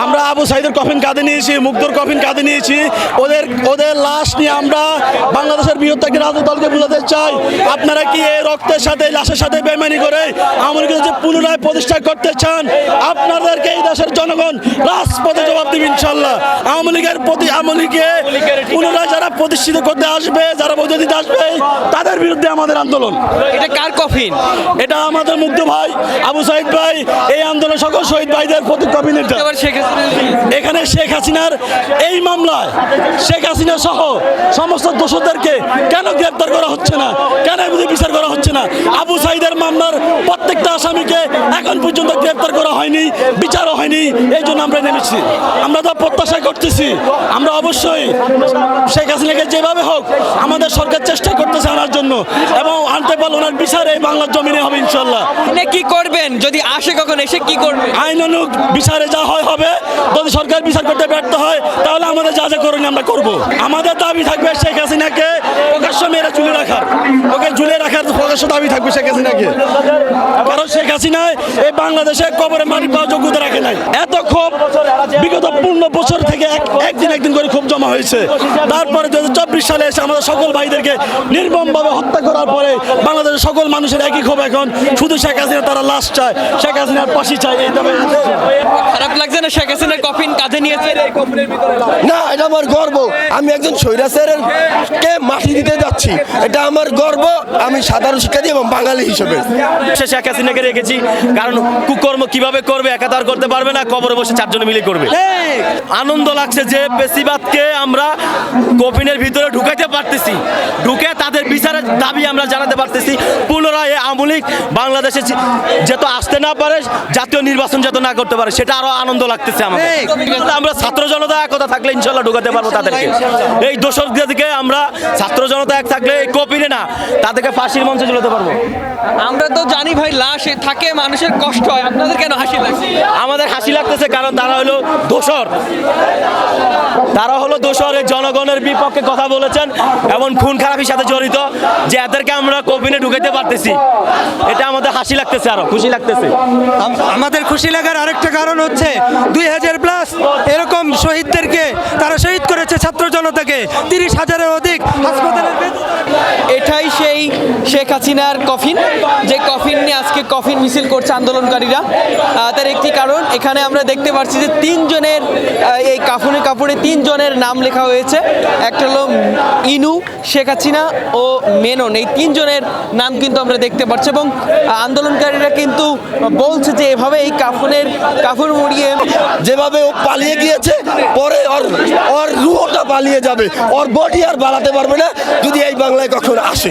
আমরা আবু সাইদের কফিন কাঁধে নিয়েছি, মুগ্ধর কফিন কাঁধে নিয়েছি। ওদের লাশ নিয়ে আমরা বাংলাদেশের বৃহত্তর একটি রাজনৈতিক দলকে বোঝাতে চাই, আপনারা কি এই রক্তের সাথে লাশের সাথে বেইমানি করে আওয়ামী লীগের যে পুনরায় প্রতিষ্ঠা করতে চান, আপনাদেরকে এই দেশের জনগণ রাজপথে জবাব দিবে ইনশাল্লাহ। আওয়ামী লীগের পুনরায় যারা প্রতিষ্ঠিত করতে আসবে, যারা বৈধ দিতে আসবে, তাদের বিরুদ্ধে আমাদের আন্দোলন। এটা কার কফিন? এটা আমাদের মুগ্ধ ভাই, আবু সাইদ ভাই, এই আন্দোলন সকল শহীদ ভাইদের প্রতি কফিন। এটা এখানে শেখ হাসিনার এই মামলায় শেখ হাসিনা সহ সমস্ত দোষীদেরকে কেন গ্রেপ্তার করা হচ্ছে না, কেন বিচার করা হচ্ছে না? আবু সাইদের মামলার প্রত্যেকটা আসামিকে এখন পর্যন্ত গ্রেপ্তার করা হয়নি, বিচারও হয়নি। এই জন্য আমরা নেমেছি। আমরা তো প্রত্যাশা করতেছি, আমরা অবশ্যই শেখ হাসিনাকে যেভাবে হোক আমাদের সরকার চেষ্টা করতেছে আনার জন্য, এবং আনতে পারলে ওনার বিচার এই বাংলার জমিনে হবে ইনশাল্লাহ। কি করবেন যদি আসে, কখন এসে কি করবেন? আইনানুগ বিচারে যা হয় হবে। যদি সরকার বিচার করতে ব্যর্থ হয় তাহলে আমাদের যা যা করণীয় আমরা করব। আমাদের দাবি থাকবে শেখ হাসিনাকে প্রকাশ্য মেরে ঝুলে রাখার, ওকে ঝুলে রাখার প্রকাশ্য দাবি থাকবে শেখ হাসিনাকে। কারণ শেখ হাসিনা এই বাংলাদেশে কবরে মাটি পাওয়ার যোগ্যতা রাখে নাই। এত ক্ষোভ বিগত 15 বছর থেকে একদিন করে ক্ষোভ জমা হয়েছে। তারপরে 2024 সালে এসে আমাদের সকল ভাইদেরকে নির্মমভাবে হত্যা করার পরে বাংলাদেশের সকল মানুষের একই ক্ষোভ এখন, শুধু শেখ হাসিনা তারা লাশ চায়, শেখ হাসিনার ফাঁসি চায়। এই দাবি খারাপ লাগছে না শেখ হাসিনার কফিন কাঁধে নিয়েছে? না, এটা আমার গর্ব। আমি একজন স্বৈরাচারের কে মাটি দিতে যাচ্ছি, এটা আমার গর্ব। আমি সাধারণ শিক্ষার্থী এবং বাঙালি হিসেবে শেখ হাসিনাকে রেখেছি, কারণ কুকর্ম কিভাবে করবে একাধার করতে পারবে না, কবরে বসে 4 জন মিলে করবে। আনন্দ লাগছে যে বেশিবাদকে আমরা কফিনের ভিতরে ঢুকাইতে পারতেছি, ঢুকে তাদের বিচারের দাবি আমরা জানাতে পারতেছি। পুনরায় আওয়ামী লীগ বাংলাদেশে যেহেতু আসতে না পারে, জাতীয় নির্বাচন যত না করতে পারে, সেটা আরো আনন্দ লাগতেছে আমাদের। আমরা ছাত্র জনতা একতা থাকলে ইনশাল্লাহ ঢুকাতে পারবো তাদেরকে। এই দোষরদেরকে আমরা ছাত্র জনতা এক থাকলে এই কফিনে না, তাদেরকে ফাঁসির মঞ্চে ঝুলাতে পারবো। আমরা তো জানি ভাই, লাশ থাকে, মানুষের কষ্ট হয়, আপনাদের কেন হাসি লাগছে? আমাদের হাসি লাগতেছে কারণ তারা হলো দোষর, এই জনগণের বিপক্ষে কথা বলেছেন এবং খুন খারাপির সাথে জড়িত, যে এদেরকে আমরা কফিনে ঢুকাইতে পারতেছি। এটা আমাদের হাসি লাগতেছে, আরো খুশি লাগতেছে। আমাদের খুশি লাগার আরেকটা কারণ হচ্ছে 2000+ এরকম শহীদদেরকে তারা শহীদ করেছে, ছাত্র জনতাকে 30,000-এর অধিক হাসপাতালের। এটাই সেই শেখ হাসিনার কফিন, যে কফিন নিয়ে আজকে কফিন মিছিল করছে আন্দোলনকারীরা। তার একটি কারণ, এখানে আমরা দেখতে পাচ্ছি যে 3 জনের এই কাপড়ে 3 জনের নাম লেখা হয়েছে। একটা হলো ইনু, শেখ হাসিনা ও মেনন। এই 3 জনের নাম কিন্তু আমরা দেখতে পাচ্ছি, এবং আন্দোলনকারীরা কিন্তু বলছে যে এভাবে এই কাফন মুড়িয়ে যেভাবে ও পালিয়ে গিয়েছে, পরে ওর রুহটা পালিয়ে যাবে, ওর বডি আর বাড়াতে পারবে না যদি এই বাংলায় কখন আসে।